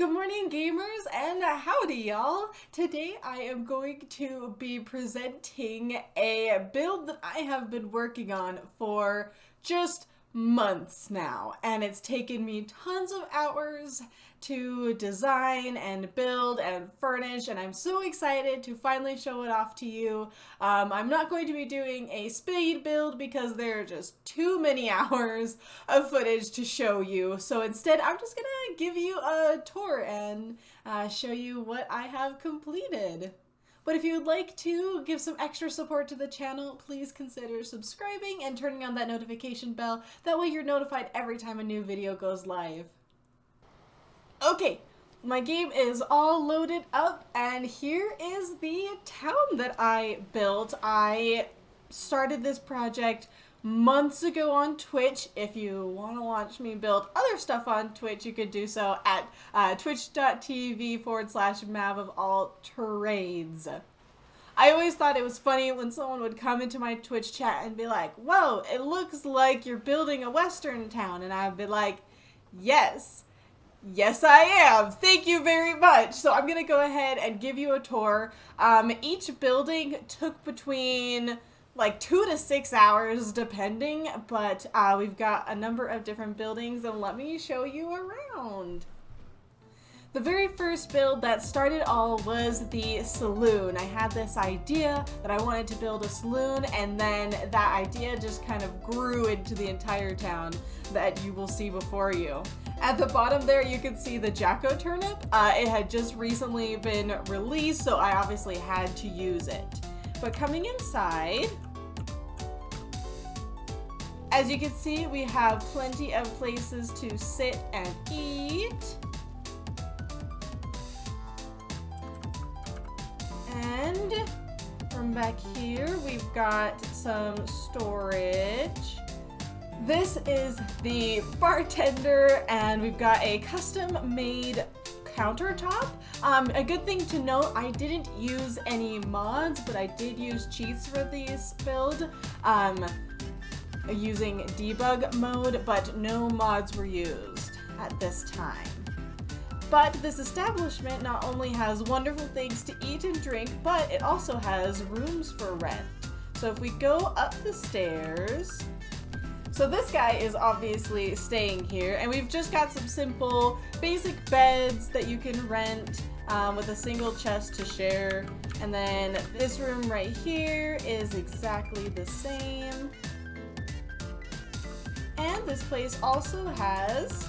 Good morning, gamers, and howdy, y'all. Today I am going to be presenting a build that I have been working on for just months now, and it's taken me tons of hours to design and build and furnish, and I'm so excited to finally show it off to you. I'm not going to be doing a speed build because there are just too many hours of footage to show you, so instead I'm just gonna give you a tour and show you what I have completed. But if you would like to give some extra support to the channel, please consider subscribing and turning on that notification bell. That way you're notified every time a new video goes live. Okay, my game is all loaded up, and here is the town that I built. I started this project months ago on Twitch. If you want to watch me build other stuff on Twitch, you could do so at twitch.tv/mavofalltrades. I always thought it was funny when someone would come into my Twitch chat and be like, "Whoa, it looks like you're building a western town," and I'd be like, yes, I am. Thank you very much. So I'm gonna go ahead and give you a tour. Each building took between like 2 to 6 hours depending, but we've got a number of different buildings, and let me show you around. The very first build that started all was the saloon. I had this idea that I wanted to build a saloon, and then that idea just kind of grew into the entire town that you will see before you. At the bottom there, you can see the Jacko turnip. It had just recently been released, so I obviously had to use it. But coming inside, as you can see, we have plenty of places to sit and eat. And from back here, we've got some storage. This is the bartender, and we've got a custom-made countertop. A good thing to note, I didn't use any mods, but I did use cheats for this build, using debug mode, but no mods were used at this time. But this establishment not only has wonderful things to eat and drink, but it also has rooms for rent. So if we go up the stairs, so this guy is obviously staying here, and we've just got some simple basic beds that you can rent with a single chest to share. And then this room right here is exactly the same. And this place also has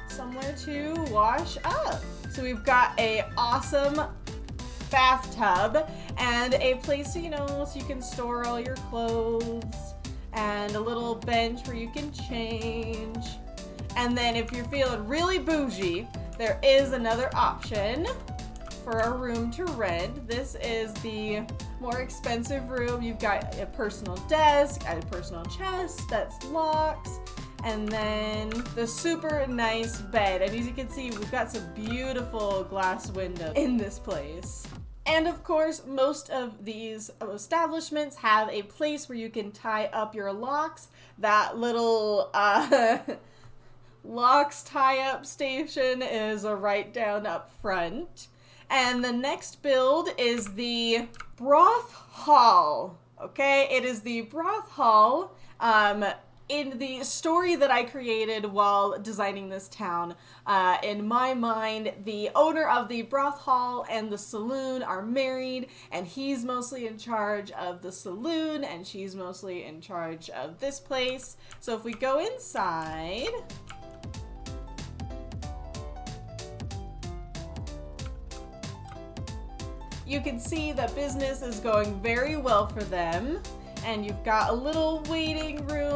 somewhere to wash up. So we've got a awesome bathtub and a place, so you can store all your clothes, and a little bench where you can change. And then if you're feeling really bougie, there is another option for a room to rent. This is the more expensive room. You've got a personal desk, a personal chest that's locked, and then the super nice bed. And as you can see, we've got some beautiful glass windows in this place. And of course, most of these establishments have a place where you can tie up your locks. That little locks tie-up station is right down up front. And the next build is the Broth Hall. Okay, it is the Broth Hall. In the story that I created while designing this town, in my mind, the owner of the Broth Hall and the Saloon are married, and he's mostly in charge of the saloon, and she's mostly in charge of this place. So if we go inside, you can see that business is going very well for them. And you've got a little waiting room,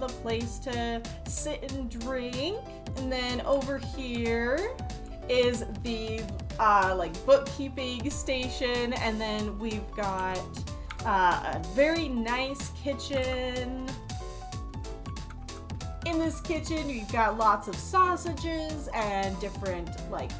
the place to sit and drink. And then over here is the bookkeeping station. And then we've got a very nice kitchen. In this kitchen, you've got lots of sausages and different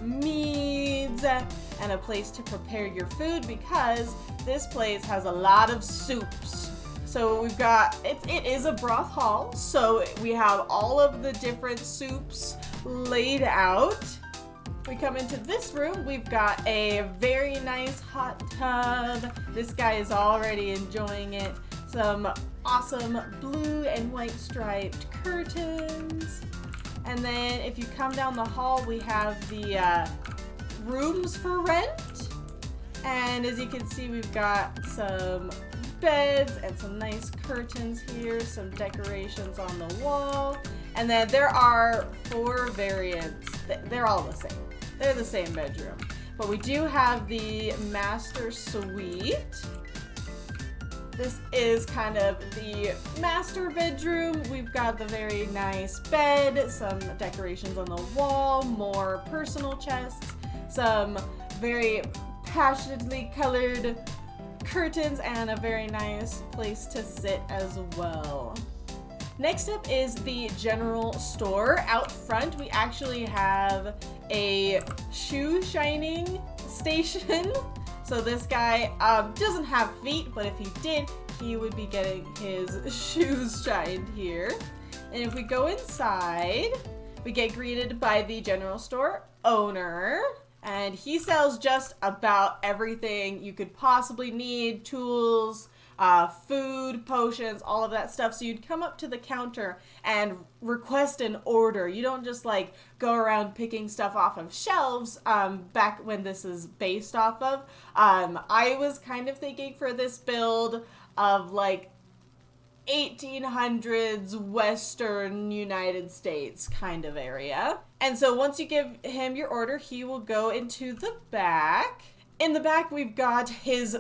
meats and a place to prepare your food, because this place has a lot of soups. So we've got, it is a broth hall, so we have all of the different soups laid out. We come into this room, we've got a very nice hot tub. This guy is already enjoying it. Some awesome blue and white striped curtains. And then if you come down the hall, we have the rooms for rent. And as you can see, we've got some beds and some nice curtains here, some decorations on the wall. And then there are 4 variants. They're all the same. They're the same bedroom. But we do have the master suite. This is kind of the master bedroom. We've got the very nice bed, some decorations on the wall, more personal chests, some very passionately colored curtains, and a very nice place to sit as well. Next up is the general store. Out front, we actually have a shoe shining station. So this guy doesn't have feet, but if he did, he would be getting his shoes shined here. And if we go inside, we get greeted by the general store owner. And he sells just about everything you could possibly need, tools, food, potions, all of that stuff. So you'd come up to the counter and request an order. You don't just like go around picking stuff off of shelves back when this is based off of. I was kind of thinking for this build of like 1800s Western United States kind of area. And so once you give him your order, he will go into the back. In the back, we've got his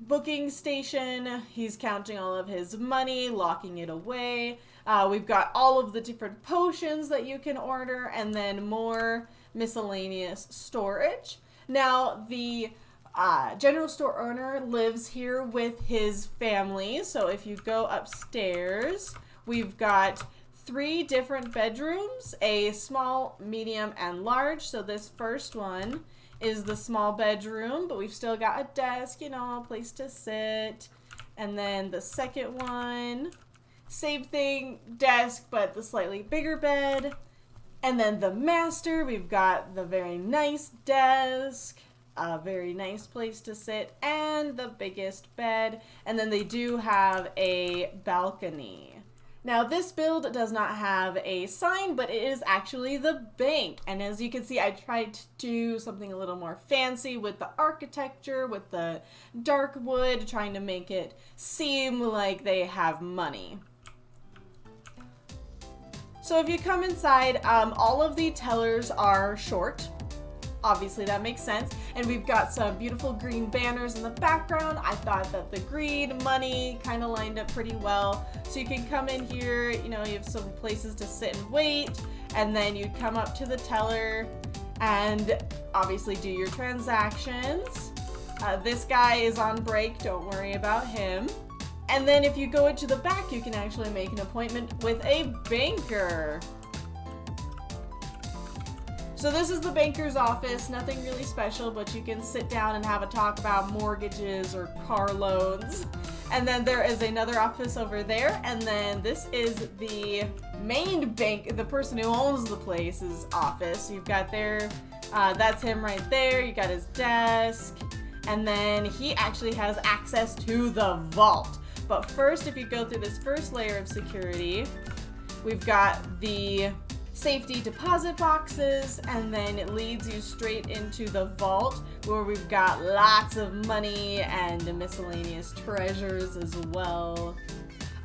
booking station. He's counting all of his money, locking it away. We've got all of the different potions that you can order, and then more miscellaneous storage. Now, the general store owner lives here with his family. So if you go upstairs, we've got 3 different bedrooms, a small, medium, and large. So this first one is the small bedroom, but we've still got a desk, you know, a place to sit. And then the second one, same thing, desk, but the slightly bigger bed. And then the master, we've got the very nice desk, a very nice place to sit, and the biggest bed. And then they do have a balcony. Now, this build does not have a sign, but it is actually the bank. And as you can see, I tried to do something a little more fancy with the architecture, with the dark wood, trying to make it seem like they have money. So if you come inside, all of the tellers are short. Obviously that makes sense. And we've got some beautiful green banners in the background. I thought that the green money kind of lined up pretty well. So you can come in here, you know, you have some places to sit and wait, and then you come up to the teller and obviously do your transactions. This guy is on break, don't worry about him. And then if you go into the back, you can actually make an appointment with a banker. So this is the banker's office, nothing really special, but you can sit down and have a talk about mortgages or car loans. And then there is another office over there, and then this is the main bank, the person who owns the place's office. You've got there, that's him right there, you got his desk, and then he actually has access to the vault. But first, if you go through this first layer of security, we've got the safety deposit boxes, and then it leads you straight into the vault where we've got lots of money and miscellaneous treasures as well.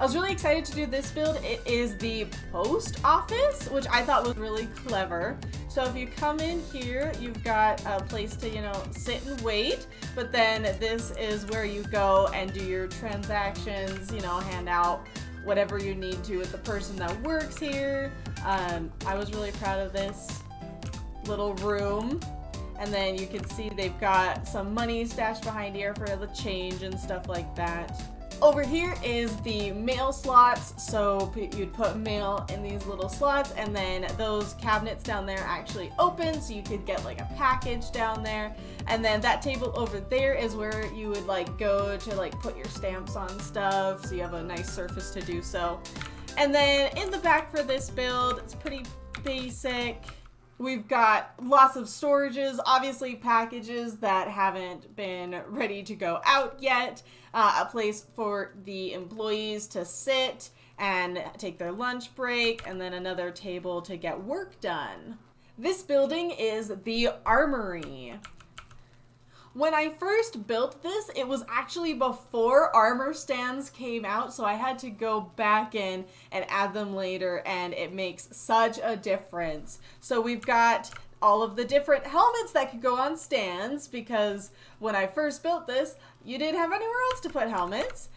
I was really excited to do this build. It is the post office, which I thought was really clever. So if you come in here, you've got a place to, you know, sit and wait, but then this is where you go and do your transactions, you know, hand out whatever you need to with the person that works here. I was really proud of this little room. And then you can see they've got some money stashed behind here for the change and stuff like that. Over here is the mail slots, so you'd put mail in these little slots, and then those cabinets down there actually open, so you could get like a package down there. And then that table over there is where you would like go to like put your stamps on stuff, so you have a nice surface to do so. And then in the back for this build, it's pretty basic. We've got lots of storages, obviously packages that haven't been ready to go out yet, a place for the employees to sit and take their lunch break, and then another table to get work done. This building is the Armory. When I first built this, it was actually before armor stands came out, so I had to go back in and add them later, and it makes such a difference. So we've got all of the different helmets that could go on stands, because when I first built this, you didn't have anywhere else to put helmets.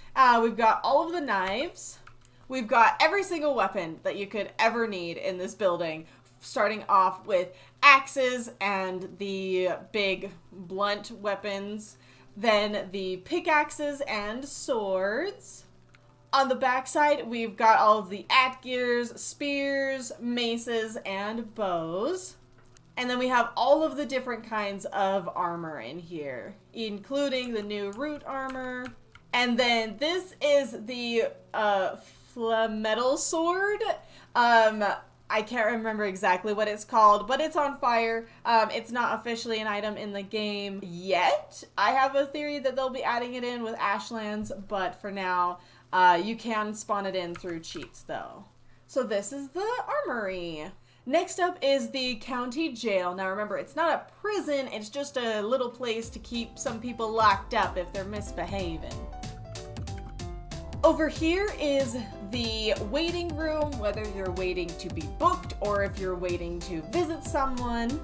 We've got all of the knives. We've got every single weapon that you could ever need in this building, starting off with axes and the big blunt weapons, then the pickaxes and swords. On the backside, we've got all of the atgears, spears, maces, and bows. And then we have all of the different kinds of armor in here, including the new root armor. And then this is the metal sword. I can't remember exactly what it's called, but it's on fire. It's not officially an item in the game yet. I have a theory that they'll be adding it in with Ashlands, but for now, you can spawn it in through cheats though. So this is the Armory. Next up is the county jail. Now remember, it's not a prison, it's just a little place to keep some people locked up if they're misbehaving. Over here is the waiting room, whether you're waiting to be booked or if you're waiting to visit someone.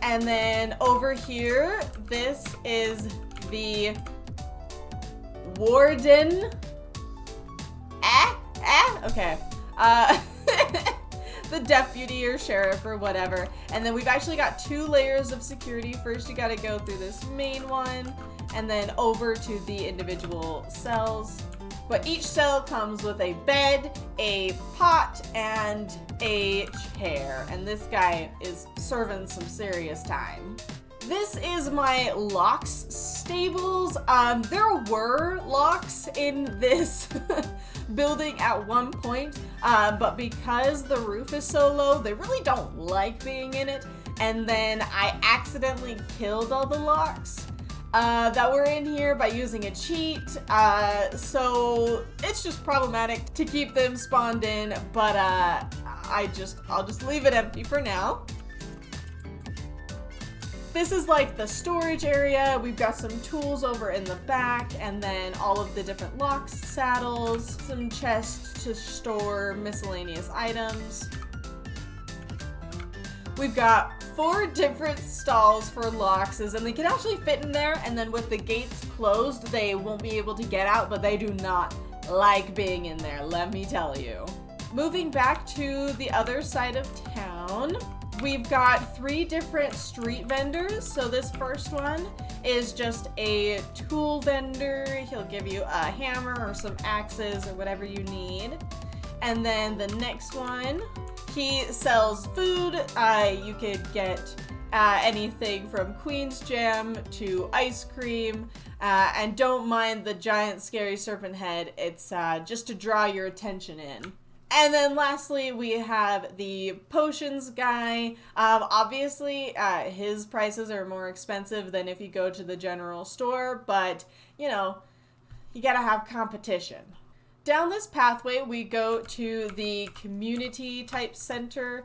And then over here, this is the warden. Okay. The deputy or sheriff or whatever. And then we've actually got 2 layers of security. First, you gotta go through this main one, and then over to the individual cells. But each cell comes with a bed, a pot, and a chair. And this guy is serving some serious time. This is my locks stables. There were locks in this building at one point, but because the roof is so low, they really don't like being in it. And then I accidentally killed all the locks that were in here by using a cheat, so it's just problematic to keep them spawned in, but I'll just leave it empty for now. This is like the storage area. We've got some tools over in the back, and then all of the different locks, saddles, some chests to store miscellaneous items. We've got 4 different stalls for lockses, and they can actually fit in there, and then with the gates closed, they won't be able to get out, but they do not like being in there, let me tell you. Moving back to the other side of town, we've got 3 different street vendors. So this first one is just a tool vendor. He'll give you a hammer or some axes or whatever you need. And then the next one, he sells food. You could get anything from Queen's Jam to ice cream. And don't mind the giant scary serpent head. It's just to draw your attention in. And then lastly, we have the potions guy. Obviously, his prices are more expensive than if you go to the general store, but, you know, you gotta have competition. Down this pathway, we go to the community type center.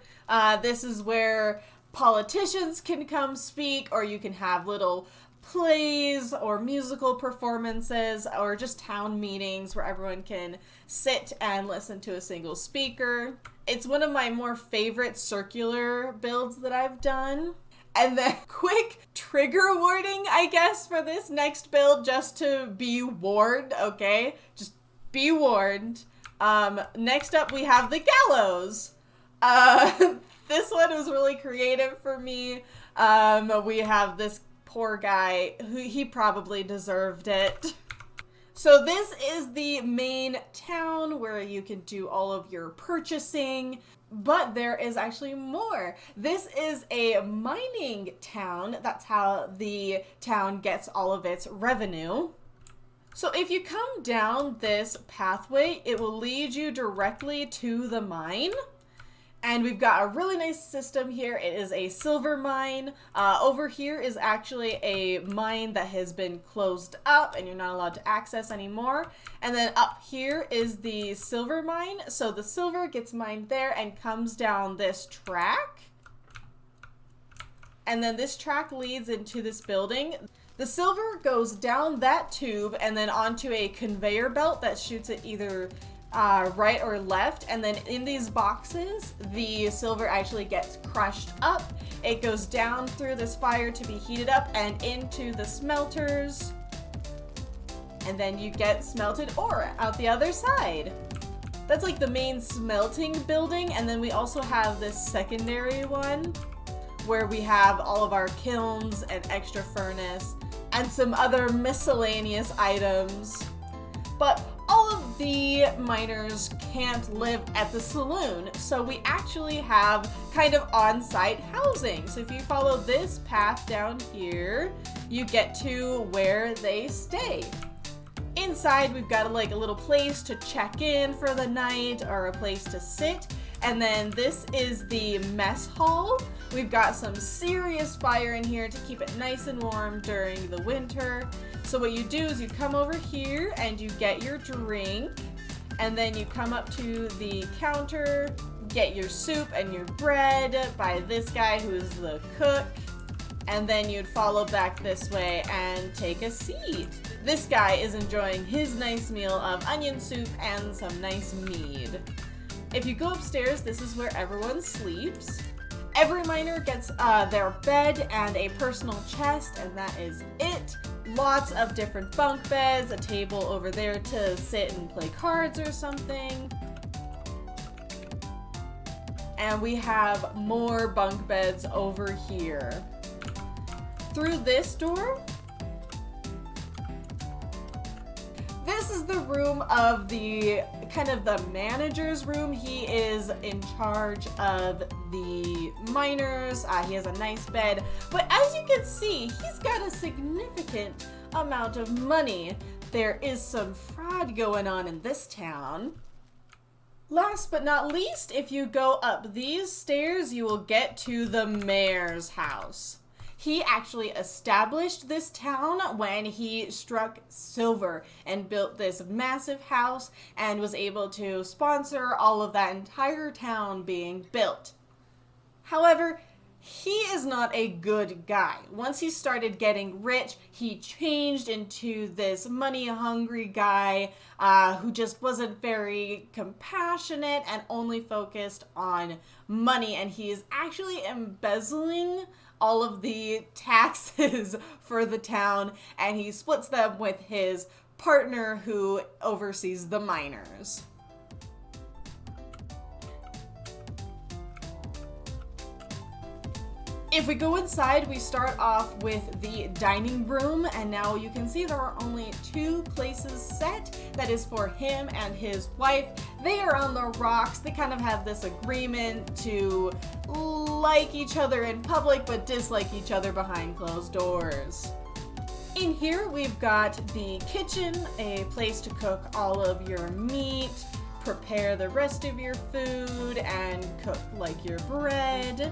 This is where politicians can come speak, or you can have little plays or musical performances or just town meetings where everyone can sit and listen to a single speaker. It's one of my more favorite circular builds that I've done. And then quick trigger warning, I guess, for this next build, just to be warned, okay? Just be warned. Next up, we have the gallows. This one was really creative for me. We have this poor guy who he probably deserved it. So this is the main town where you can do all of your purchasing, but there is actually more. This is a mining town. That's how the town gets all of its revenue. So if you come down this pathway, it will lead you directly to the mine. And we've got a really nice system here. It is a silver mine. Over here is actually a mine that has been closed up and you're not allowed to access anymore. And then up here is the silver mine. So the silver gets mined there and comes down this track. And then this track leads into this building. The silver goes down that tube and then onto a conveyor belt that shoots it either right or left, and then in these boxes the silver actually gets crushed up. It goes down through this fire to be heated up and into the smelters, and then you get smelted ore out the other side. That's like the main smelting building, and then we also have this secondary one where we have all of our kilns and extra furnace and some other miscellaneous items. But all of the miners can't live at the saloon, so we actually have kind of on-site housing. So if you follow this path down here, you get to where they stay. Inside, we've got like a little place to check in for the night or a place to sit. And then this is the mess hall. We've got some serious fire in here to keep it nice and warm during the winter. So what you do is you come over here and you get your drink, and then you come up to the counter, get your soup and your bread by this guy who's the cook, and then you'd follow back this way and take a seat. This guy is enjoying his nice meal of onion soup and some nice mead. If you go upstairs, this is where everyone sleeps. Every miner gets their bed and a personal chest, and that is it. Lots of different bunk beds, a table over there to sit and play cards or something. And we have more bunk beds over here. Through this door, this is the room of the kind of the manager's room. He is in charge of the miners. He has a nice bed, but as you can see, he's got a significant amount of money. There is some fraud going on in this town. Last but not least, if you go up these stairs, you will get to the mayor's house. He actually established this town when he struck silver and built this massive house and was able to sponsor all of that entire town being built. However, he is not a good guy. Once he started getting rich, he changed into this money-hungry guy who just wasn't very compassionate and only focused on money. And he is actually embezzling all of the taxes for the town, and he splits them with his partner who oversees the miners. If we go inside, we start off with the dining room, and now you can see there are only 2 places set. That is for him and his wife. They are on the rocks. They kind of have this agreement to like each other in public, but dislike each other behind closed doors. In here, we've got the kitchen, a place to cook all of your meat, prepare the rest of your food, and cook like your bread.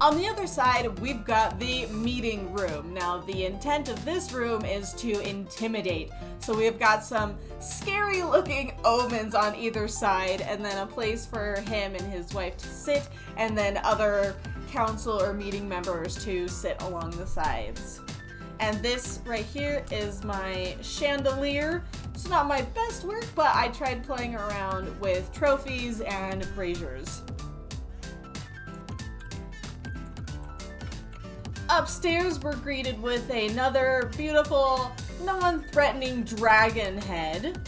On the other side, we've got the meeting room. Now, the intent of this room is to intimidate. So we've got some scary looking omens on either side, and then a place for him and his wife to sit, and then other council or meeting members to sit along the sides. And this right here is my chandelier. It's not my best work, but I tried playing around with trophies and braziers. Upstairs, we're greeted with another beautiful, non-threatening dragon head.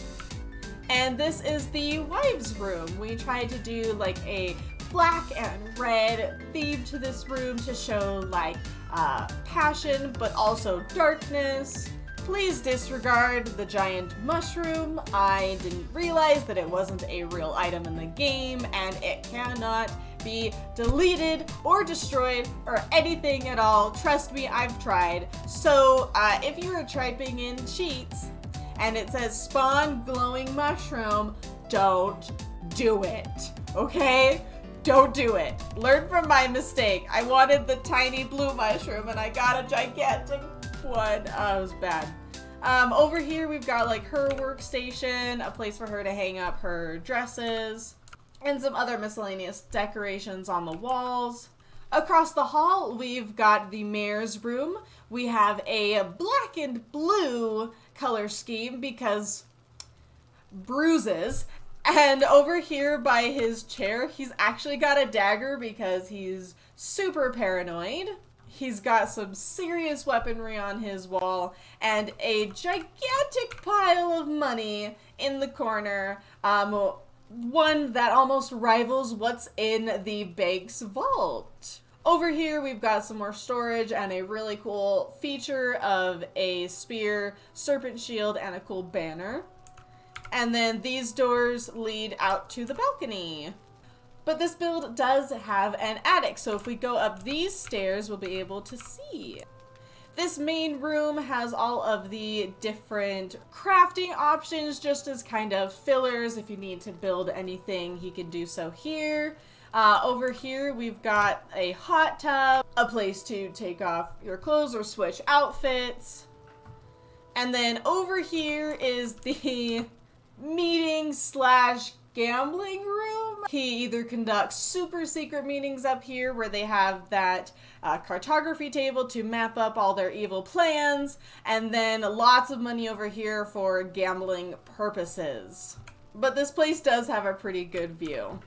And this is the wives' room. We tried to do like a black and red theme to this room to show like passion, but also darkness. Please disregard the giant mushroom. I didn't realize that it wasn't a real item in the game, and it cannot be deleted or destroyed or anything at all. Trust me, I've tried. So if you're typing in cheats and it says spawn glowing mushroom, don't do it, okay? Don't do it. Learn from my mistake. I wanted the tiny blue mushroom and I got a gigantic one. Oh, it was bad. Over here we've got like her workstation, a place for her to hang up her dresses, and some other miscellaneous decorations on the walls. Across the hall, we've got the mayor's room. We have a black and blue color scheme because bruises. And over here by his chair, he's actually got a dagger because he's super paranoid. He's got some serious weaponry on his wall and a gigantic pile of money in the corner. One that almost rivals what's in the bank's vault. Over here, we've got some more storage and a really cool feature of a spear, serpent shield, and a cool banner. And then these doors lead out to the balcony. But this build does have an attic, so if we go up these stairs, we'll be able to see. This main room has all of the different crafting options just as kind of fillers. If you need to build anything, you can do so here. Over here, we've got a hot tub, a place to take off your clothes or switch outfits. And then over here is the meeting / gambling room. He either conducts super secret meetings up here where they have that cartography table to map up all their evil plans, and then lots of money over here for gambling purposes. But this place does have a pretty good view.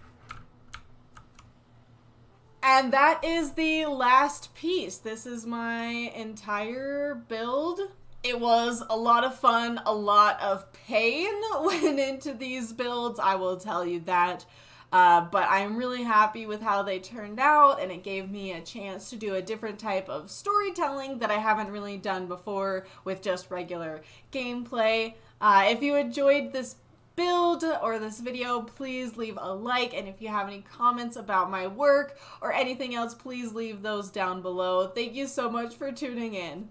And that is the last piece. This is my entire build. It was a lot of fun, a lot of pain went into these builds, I will tell you that. But I'm really happy with how they turned out, and it gave me a chance to do a different type of storytelling that I haven't really done before with just regular gameplay. If you enjoyed this build or this video, please leave a like, and if you have any comments about my work or anything else, please leave those down below. Thank you so much for tuning in.